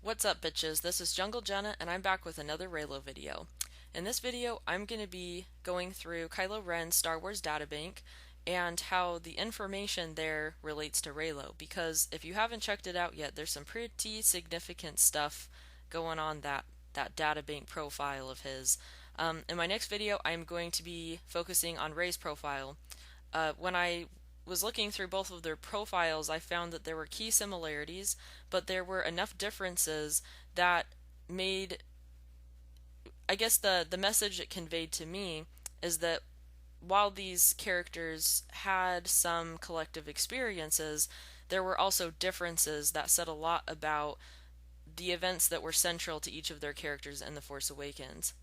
What's up, bitches? This is Jungle Jenna, and I'm back with another Raylo video. In this video, I'm going to be going through Kylo Ren's Star Wars Databank and how the information there relates to Raylo, because if you haven't checked it out yet, there's some pretty significant stuff going on that Databank profile of his. In my next video, I'm going to be focusing on Rey's profile. When I was looking through both of their profiles, I found that there were key similarities, but there were enough differences that made, I guess the message it conveyed to me is that while these characters had some collective experiences, there were also differences that said a lot about the events that were central to each of their characters in The Force Awakens.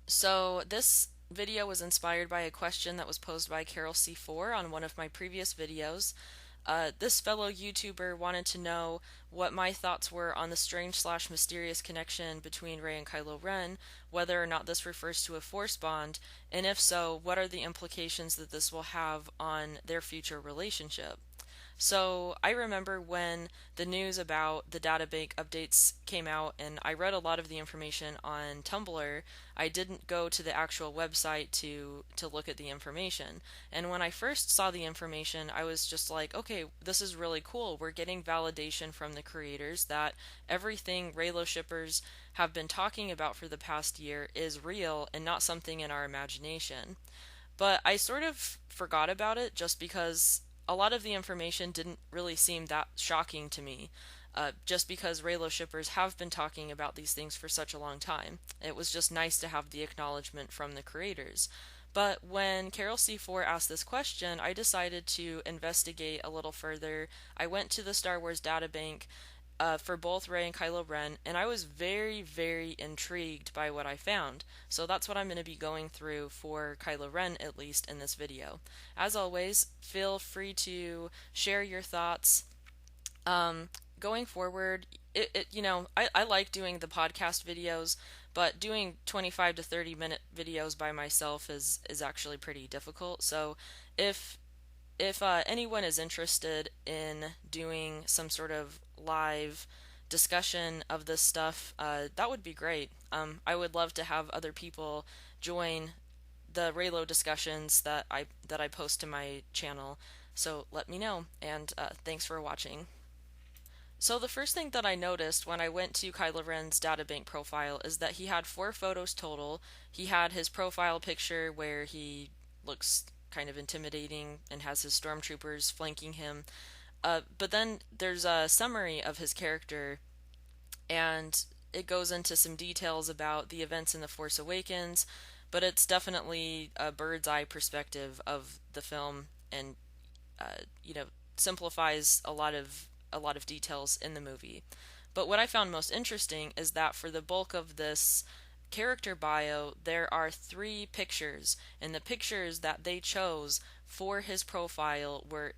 So this video was inspired by a question that was posed by Carol C4 on one of my previous videos. This fellow YouTuber wanted to know what my thoughts were on the strange/mysterious connection between Rey and Kylo Ren, whether or not this refers to a Force bond, and if so, what are the implications that this will have on their future relationship. So I remember when the news about the Databank updates came out, and I read a lot of the information on Tumblr. I didn't go to the actual website to look at the information. And when I first saw the information, I was just like, okay, this is really cool. We're getting validation from the creators that everything Raylo shippers have been talking about for the past year is real and not something in our imagination. But I sort of forgot about it just because a lot of the information didn't really seem that shocking to me, just because Raylo shippers have been talking about these things for such a long time. It was just nice to have the acknowledgement from the creators. But when Carol C4 asked this question, I decided to investigate a little further. I went to the Star Wars Databank for both Rey and Kylo Ren, and I was very, very intrigued by what I found. So that's what I'm going to be going through for Kylo Ren, at least in this video. As always, feel free to share your thoughts. Going forward, I like doing the podcast videos, but doing 25 to 30-minute videos by myself is actually pretty difficult. So if anyone is interested in doing some sort of live discussion of this stuff, that would be great. I would love to have other people join the Raylo discussions that I post to my channel. So let me know, and thanks for watching. So the first thing that I noticed when I went to Kylo Ren's Databank profile is that he had 4 photos total. He had his profile picture where he looks kind of intimidating and has his stormtroopers flanking him. But then there's a summary of his character, and it goes into some details about the events in The Force Awakens, but it's definitely a bird's eye perspective of the film, and you know, simplifies a lot of details in the movie. But what I found most interesting is that for the bulk of this character bio, there are 3 pictures, and the pictures that they chose for his profile were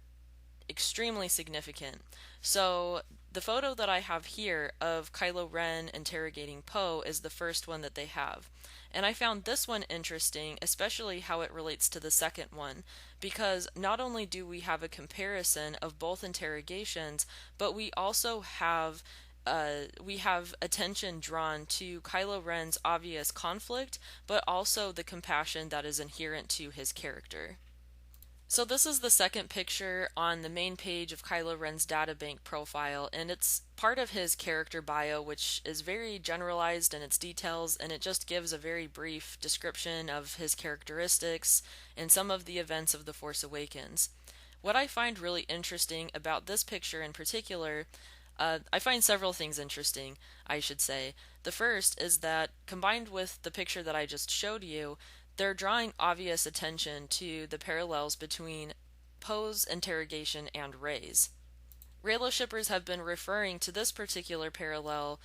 extremely significant. So the photo that I have here of Kylo Ren interrogating Poe is the first one that they have. And I found this one interesting, especially how it relates to the second one, because not only do we have a comparison of both interrogations, but we have attention drawn to Kylo Ren's obvious conflict, but also the compassion that is inherent to his character. So this is the second picture on the main page of Kylo Ren's Databank profile, and it's part of his character bio, which is very generalized in its details, and it just gives a very brief description of his characteristics and some of the events of The Force Awakens. What I find really interesting about this picture in particular, I find several things interesting, I should say. The first is that, combined with the picture that I just showed you, they're drawing obvious attention to the parallels between Poe's interrogation and Rey's. Raylo shippers have been referring to this particular parallel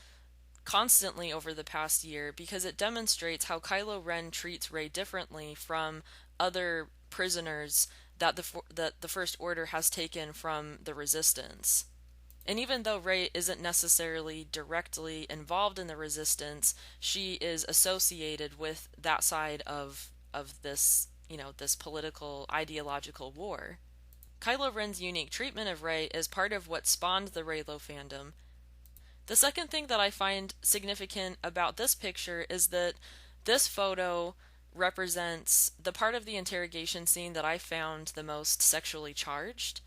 constantly over the past year because it demonstrates how Kylo Ren treats Rey differently from other prisoners that the First Order has taken from the Resistance. And even though Rey isn't necessarily directly involved in the Resistance, she is associated with that side of this, this political ideological war. Kylo Ren's unique treatment of Rey is part of what spawned the Reylo fandom. The second thing that I find significant about this picture is that this photo represents the part of the interrogation scene that I found the most sexually charged.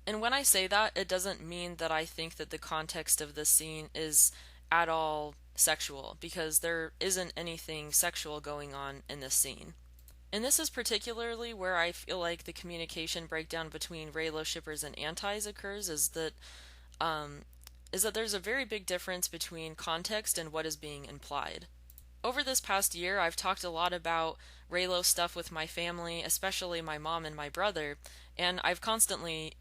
And when I say that, it doesn't mean that I think that the context of this scene is at all sexual, because there isn't anything sexual going on in this scene. And this is particularly where I feel like the communication breakdown between Reylo shippers and antis occurs, um, is that there's a very big difference between context and what is being implied. Over this past year, I've talked a lot about Reylo stuff with my family, especially my mom and my brother, and I've constantly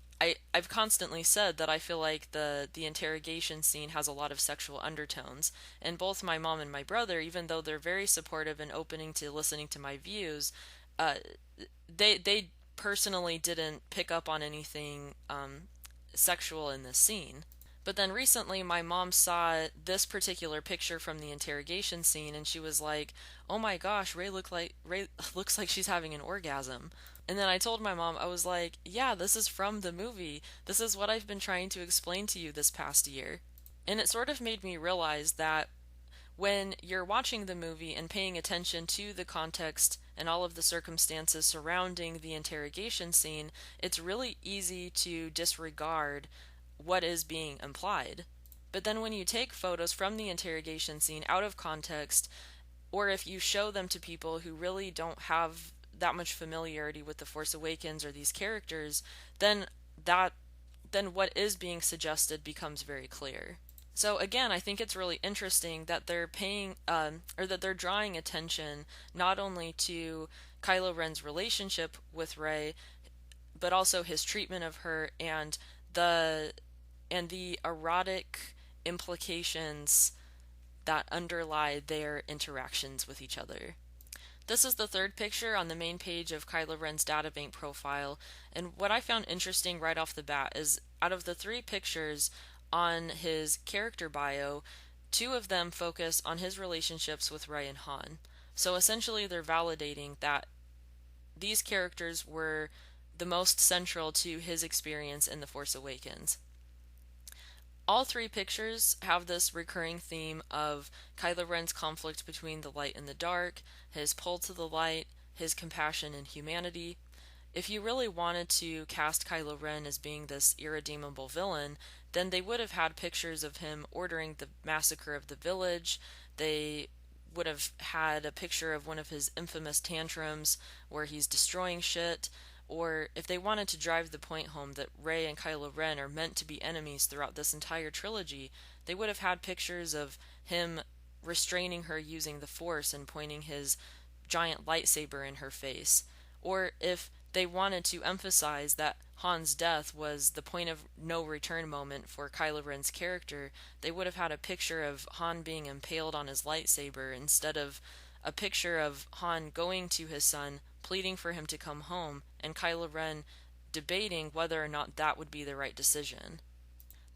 said that I feel like the interrogation scene has a lot of sexual undertones. And both my mom and my brother, even though they're very supportive and opening to listening to my views, uh, they personally didn't pick up on anything sexual in this scene. But then recently, my mom saw this particular picture from the interrogation scene, and she was like, "Oh my gosh, Rey looks like she's having an orgasm." And then I told my mom, I was like, "Yeah, this is from the movie. This is what I've been trying to explain to you this past year." And it sort of made me realize that when you're watching the movie and paying attention to the context and all of the circumstances surrounding the interrogation scene, it's really easy to disregard what is being implied. But then when you take photos from the interrogation scene out of context, or if you show them to people who really don't have that much familiarity with The Force Awakens or these characters, then that then what is being suggested becomes very clear. So again, I think it's really interesting that they're or that they're drawing attention not only to Kylo Ren's relationship with Rey, but also his treatment of her the the erotic implications that underlie their interactions with each other. This is the third picture on the main page of Kylo Ren's Databank profile, and what I found interesting right off the bat is out of the three pictures on his character bio, two of them focus on his relationships with Rey and Han. So essentially, they're validating that these characters were the most central to his experience in The Force Awakens. All three pictures have this recurring theme of Kylo Ren's conflict between the light and the dark, his pull to the light, his compassion and humanity. If you really wanted to cast Kylo Ren as being this irredeemable villain, then they would have had pictures of him ordering the massacre of the village. They would have had a picture of one of his infamous tantrums where he's destroying shit. Or if they wanted to drive the point home that Rey and Kylo Ren are meant to be enemies throughout this entire trilogy, they would have had pictures of him restraining her using the Force and pointing his giant lightsaber in her face. Or if they wanted to emphasize that Han's death was the point of no return moment for Kylo Ren's character, they would have had a picture of Han being impaled on his lightsaber instead of a picture of Han going to his son, pleading for him to come home, and Kylo Ren debating whether or not that would be the right decision.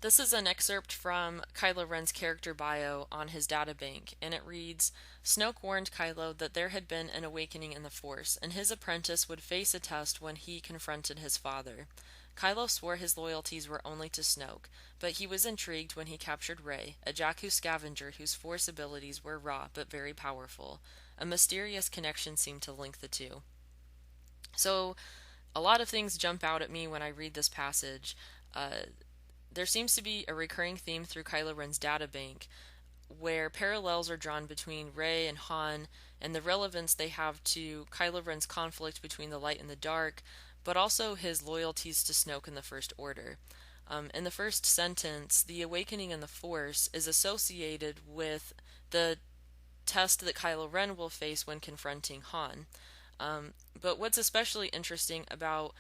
This is an excerpt from Kylo Ren's character bio on his databank, and it reads, "Snoke warned Kylo that there had been an awakening in the Force, and his apprentice would face a test when he confronted his father. Kylo swore his loyalties were only to Snoke, but he was intrigued when he captured Rey, a Jakku scavenger whose Force abilities were raw but very powerful. A mysterious connection seemed to link the two." So, a lot of things jump out at me when I read this passage. There seems to be a recurring theme through Kylo Ren's databank where parallels are drawn between Rey and Han and the relevance they have to Kylo Ren's conflict between the light and the dark, but also his loyalties to Snoke and the First Order. In the first sentence, the awakening in the Force is associated with the test that Kylo Ren will face when confronting Han. But what's especially interesting about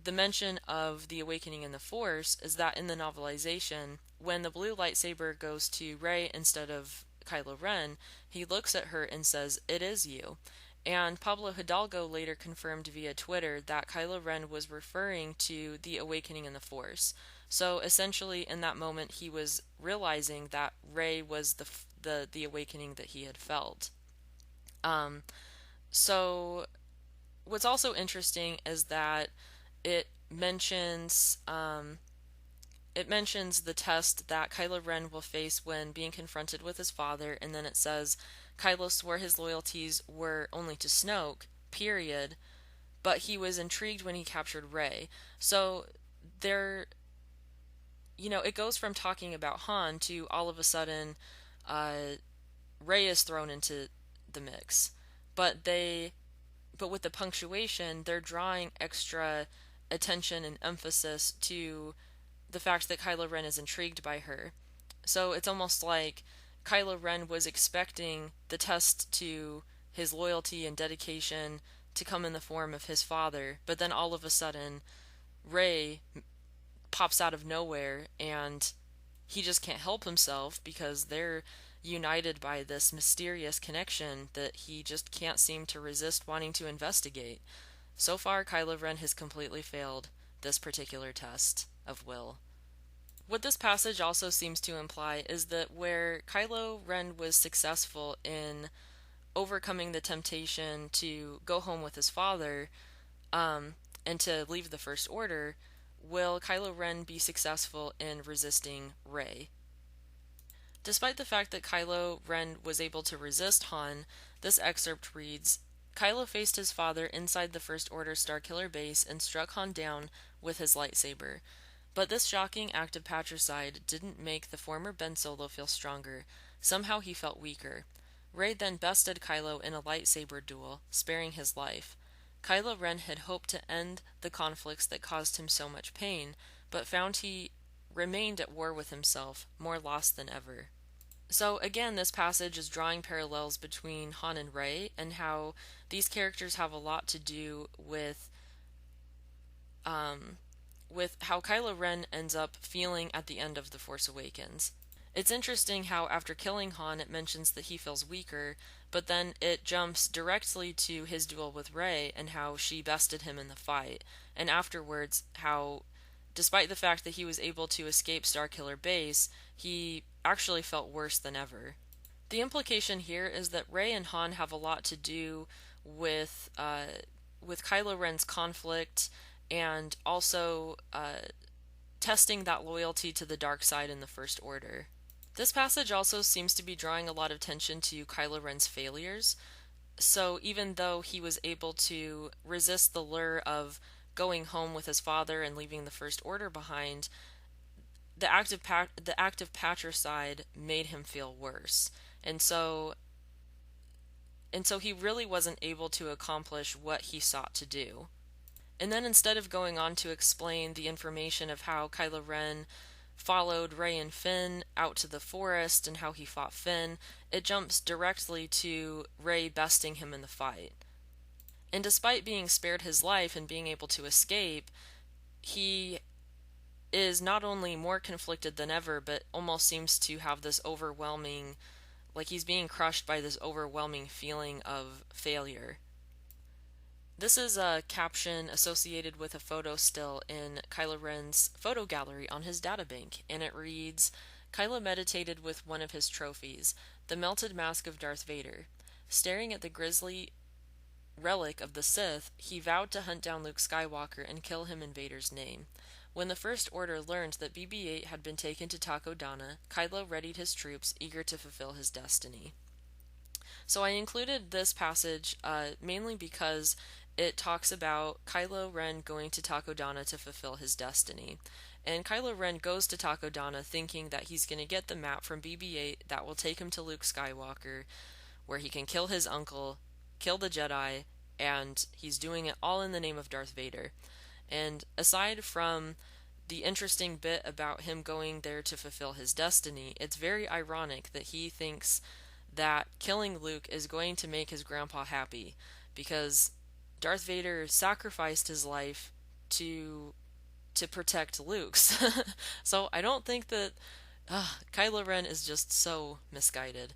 the mention of the awakening in the Force is that in the novelization, when the blue lightsaber goes to Rey instead of Kylo Ren, he looks at her and says, "It is you." And Pablo Hidalgo later confirmed via Twitter that Kylo Ren was referring to the awakening in the Force. So essentially, in that moment, he was realizing that Rey was the awakening that he had felt. So what's also interesting is that it mentions it mentions the test that Kylo Ren will face when being confronted with his father, and then it says Kylo swore his loyalties were only to Snoke, period, but he was intrigued when he captured Rey. So there, it goes from talking about Han to all of a sudden uh, Rey is thrown into the mix. But with the punctuation, they're drawing extra attention and emphasis to the fact that Kylo Ren is intrigued by her. So it's almost like Kylo Ren was expecting the test to his loyalty and dedication to come in the form of his father, but then all of a sudden, Rey pops out of nowhere and he just can't help himself because they're united by this mysterious connection that he just can't seem to resist wanting to investigate. So far, Kylo Ren has completely failed this particular test of will. What this passage also seems to imply is that where Kylo Ren was successful in overcoming the temptation to go home with his father, and to leave the First Order, will Kylo Ren be successful in resisting Rey? Despite the fact that Kylo Ren was able to resist Han, this excerpt reads, Kylo faced his father inside the First Order Starkiller base and struck Han down with his lightsaber. But this shocking act of patricide didn't make the former Ben Solo feel stronger. Somehow he felt weaker. Rey then bested Kylo in a lightsaber duel, sparing his life. Kylo Ren had hoped to end the conflicts that caused him so much pain, but found he remained at war with himself, more lost than ever. So again, this passage is drawing parallels between Han and Rey, and how these characters have a lot to do with how Kylo Ren ends up feeling at the end of The Force Awakens. It's interesting how after killing Han it mentions that he feels weaker, but then it jumps directly to his duel with Rey and how she bested him in the fight, and afterwards how, despite the fact that he was able to escape Starkiller Base, he actually felt worse than ever. The implication here is that Rey and Han have a lot to do with Kylo Ren's conflict, and also testing that loyalty to the dark side in the First Order. This passage also seems to be drawing a lot of attention to Kylo Ren's failures. So even though he was able to resist the lure of going home with his father and leaving the First Order behind, the act of patricide made him feel worse. And so he really wasn't able to accomplish what he sought to do. And then instead of going on to explain the information of how Kylo Ren followed Rey and Finn out to the forest and how he fought Finn, it jumps directly to Rey besting him in the fight. And despite being spared his life and being able to escape, he is not only more conflicted than ever, but almost seems to have this overwhelming, like he's being crushed by this overwhelming feeling of failure. This is a caption associated with a photo still in Kylo Ren's photo gallery on his databank, and it reads, Kylo meditated with one of his trophies, the melted mask of Darth Vader. Staring at the grisly relic of the Sith, he vowed to hunt down Luke Skywalker and kill him in Vader's name. When the First Order learned that BB-8 had been taken to Takodana, Kylo readied his troops, eager to fulfill his destiny. So I included this passage mainly because it talks about Kylo Ren going to Takodana to fulfill his destiny. And Kylo Ren goes to Takodana thinking that he's going to get the map from BB-8 that will take him to Luke Skywalker, where he can kill his uncle, kill the Jedi, and he's doing it all in the name of Darth Vader. And aside from the interesting bit about him going there to fulfill his destiny, it's very ironic that he thinks that killing Luke is going to make his grandpa happy, because Darth Vader sacrificed his life to protect Luke's. So I don't think that Kylo Ren is just so misguided.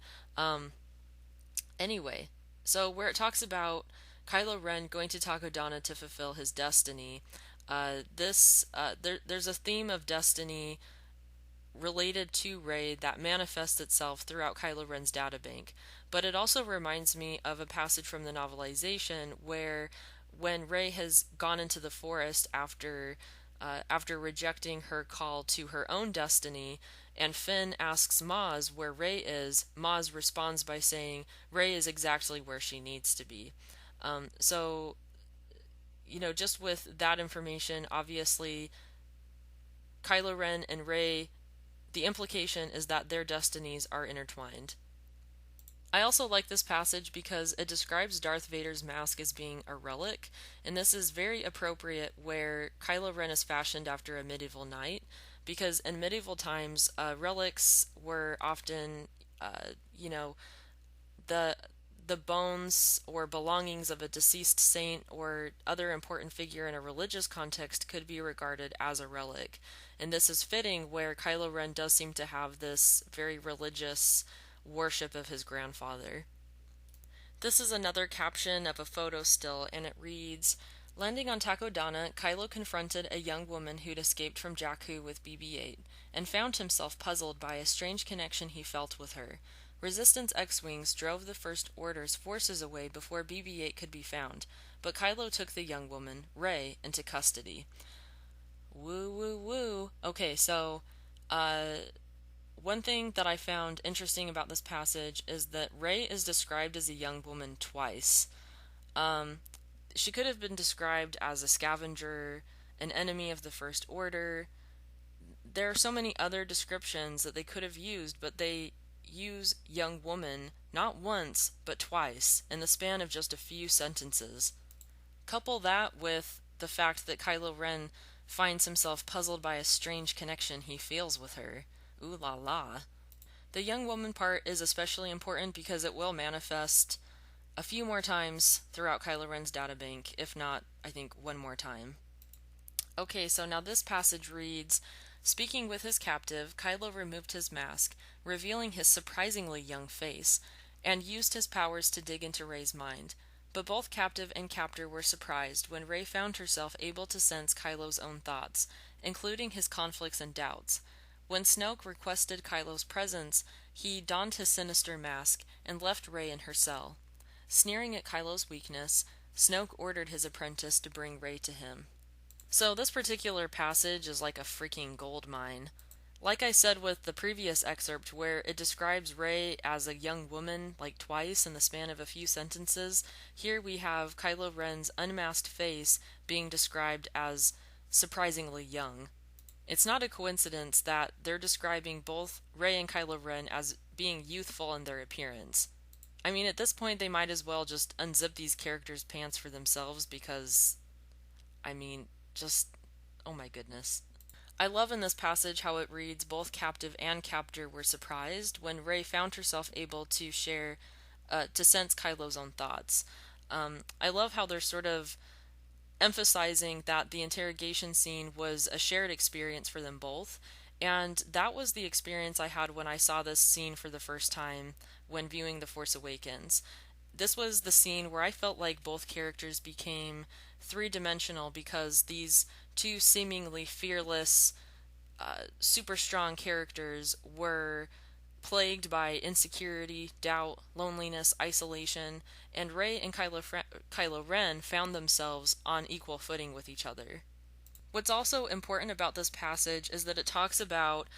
Anyway, so where it talks about Kylo Ren going to Takodana to fulfill his destiny, there's a theme of destiny related to Rey that manifests itself throughout Kylo Ren's databank, but it also reminds me of a passage from the novelization where when Rey has gone into the forest after after rejecting her call to her own destiny, and Finn asks Maz where Rey is. Maz responds by saying Rey is exactly where she needs to be. So, just with that information, obviously, Kylo Ren and Rey, the implication is that their destinies are intertwined. I also like this passage because it describes Darth Vader's mask as being a relic, and this is very appropriate where Kylo Ren is fashioned after a medieval knight, because in medieval times, relics were often, uh, you know, the the bones or belongings of a deceased saint or other important figure in a religious context could be regarded as a relic. And this is fitting where Kylo Ren does seem to have this very religious worship of his grandfather. This is another caption of a photo still, and it reads, "Landing on Takodana, Kylo confronted a young woman who'd escaped from Jakku with BB-8, and found himself puzzled by a strange connection he felt with her. Resistance X-Wings drove the First Order's forces away before BB-8 could be found, but Kylo took the young woman, Rey, into custody." Woo woo woo. Okay, so, one thing that I found interesting about this passage is that Rey is described as a young woman twice. She could have been described as a scavenger, an enemy of the First Order. There are so many other descriptions that they could have used, but they use young woman not once, but twice, in the span of just a few sentences. Couple that with the fact that Kylo Ren finds himself puzzled by a strange connection he feels with her. Ooh la la. The young woman part is especially important because it will manifest a few more times throughout Kylo Ren's databank, if not, I think, one more time. Okay, so now this passage reads, "Speaking with his captive, Kylo removed his mask, revealing his surprisingly young face, and used his powers to dig into Rey's mind. But both captive and captor were surprised when Rey found herself able to sense Kylo's own thoughts, including his conflicts and doubts. When Snoke requested Kylo's presence, he donned his sinister mask and left Rey in her cell. Sneering at Kylo's weakness, Snoke ordered his apprentice to bring Rey to him." So this particular passage is like a freaking gold mine. Like I said with the previous excerpt where it describes Rey as a young woman like twice in the span of a few sentences, here we have Kylo Ren's unmasked face being described as surprisingly young. It's not a coincidence that they're describing both Rey and Kylo Ren as being youthful in their appearance. I mean, at this point, they might as well just unzip these characters' pants for themselves because, I mean, just, oh my goodness. I love in this passage how it reads, "Both captive and captor were surprised when Rey found herself able to to sense Kylo's own thoughts." I love how they're sort of emphasizing that the interrogation scene was a shared experience for them both. And that was the experience I had when I saw this scene for the first time when viewing The Force Awakens. This was the scene where I felt like both characters became three-dimensional because these two seemingly fearless, super strong characters were plagued by insecurity, doubt, loneliness, isolation, and Rey and Kylo Ren found themselves on equal footing with each other. What's also important about this passage is that it talks about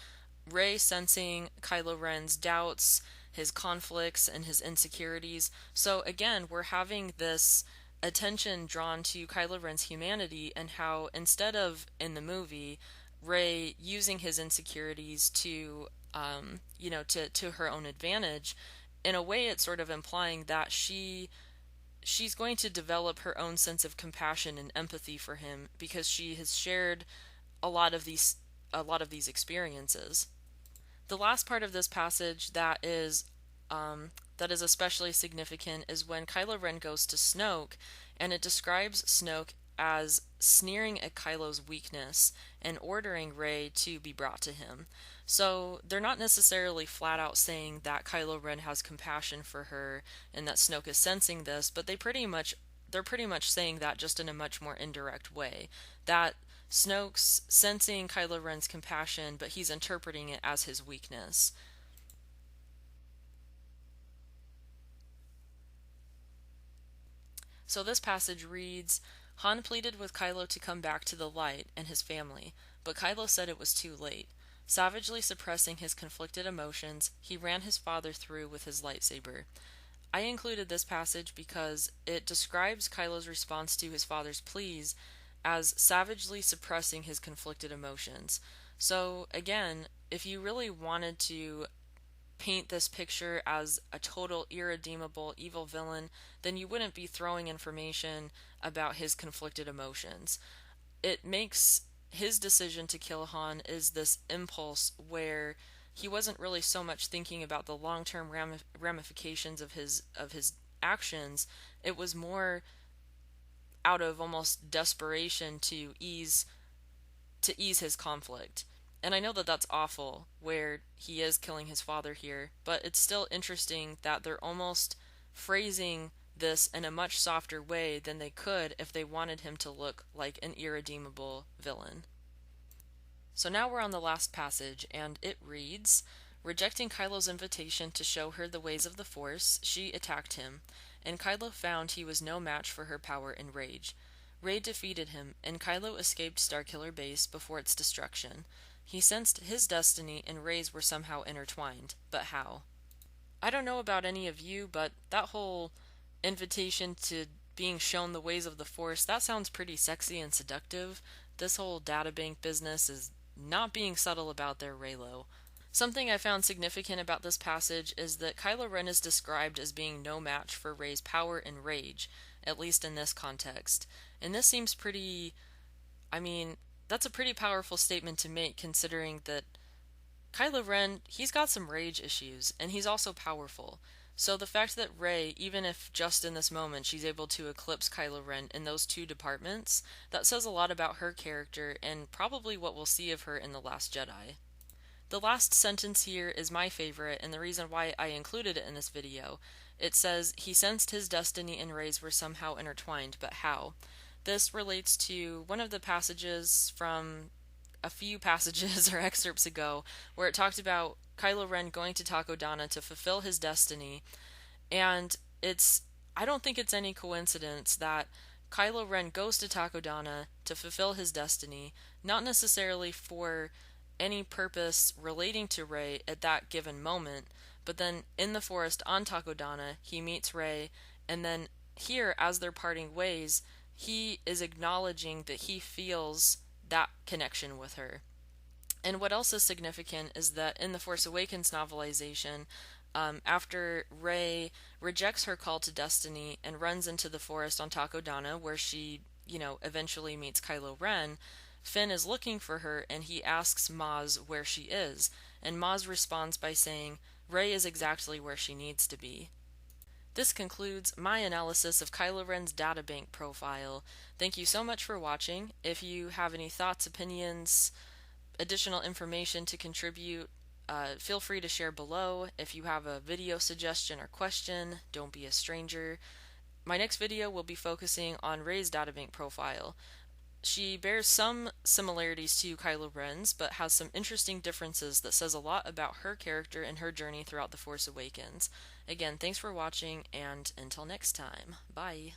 Rey sensing Kylo Ren's doubts, his conflicts, and his insecurities. So again, we're having this attention drawn to Kylo Ren's humanity and how instead of, in the movie, Rey using his insecurities to to her own advantage, in a way it's sort of implying that she's going to develop her own sense of compassion and empathy for him because she has shared a lot of these experiences. The last part of this passage that is especially significant is when Kylo Ren goes to Snoke, and it describes Snoke as sneering at Kylo's weakness and ordering Rey to be brought to him. So they're not necessarily flat out saying that Kylo Ren has compassion for her and that Snoke is sensing this, but they're pretty much saying that just in a much more indirect way. That Snoke's sensing Kylo Ren's compassion, but he's interpreting it as his weakness. So this passage reads, Han pleaded with Kylo to come back to the light and his family, but Kylo said it was too late. Savagely suppressing his conflicted emotions, he ran his father through with his lightsaber. I included this passage because it describes Kylo's response to his father's pleas as savagely suppressing his conflicted emotions. So, again, if you really wanted to paint this picture as a total irredeemable evil villain, then you wouldn't be throwing information about his conflicted emotions. It makes his decision to kill Han is this impulse where he wasn't really so much thinking about the long-term ramifications of his actions. It was more out of almost desperation to ease his conflict. And I know that that's awful, where he is killing his father here, but it's still interesting that they're almost phrasing this in a much softer way than they could if they wanted him to look like an irredeemable villain. So now we're on the last passage, and it reads, "Rejecting Kylo's invitation to show her the ways of the Force, she attacked him, and Kylo found he was no match for her power and rage. Rey defeated him, and Kylo escaped Starkiller Base before its destruction. He sensed his destiny and Rey's were somehow intertwined, but how?" I don't know about any of you, but that whole invitation to being shown the ways of the Force, that sounds pretty sexy and seductive. This whole databank business is not being subtle about their Reylo. Something I found significant about this passage is that Kylo Ren is described as being no match for Rey's power and rage, at least in this context. And this seems pretty... that's a pretty powerful statement to make, considering that Kylo Ren, he's got some rage issues, and he's also powerful. So the fact that Rey, even if just in this moment she's able to eclipse Kylo Ren in those two departments, that says a lot about her character and probably what we'll see of her in The Last Jedi. The last sentence here is my favorite, and the reason why I included it in this video. It says, "He sensed his destiny and Rey's were somehow intertwined, but how?" This relates to one of the passages from a few passages or excerpts ago where it talked about Kylo Ren going to Takodana to fulfill his destiny, and I don't think it's any coincidence that Kylo Ren goes to Takodana to fulfill his destiny, not necessarily for any purpose relating to Rey at that given moment, but then in the forest on Takodana, he meets Rey, and then here, as they're parting ways, he is acknowledging that he feels that connection with her. And what else is significant is that in the Force Awakens novelization, after Rey rejects her call to destiny and runs into the forest on Takodana, where she, eventually meets Kylo Ren, Finn is looking for her and he asks Maz where she is, and Maz responds by saying, "Rey is exactly where she needs to be." This concludes my analysis of Kylo Ren's Databank profile. Thank you so much for watching. If you have any thoughts, opinions, additional information to contribute, feel free to share below. If you have a video suggestion or question, don't be a stranger. My next video will be focusing on Rey's Databank profile. She bears some similarities to Kylo Ren's, but has some interesting differences that says a lot about her character and her journey throughout The Force Awakens. Again, thanks for watching, and until next time, bye.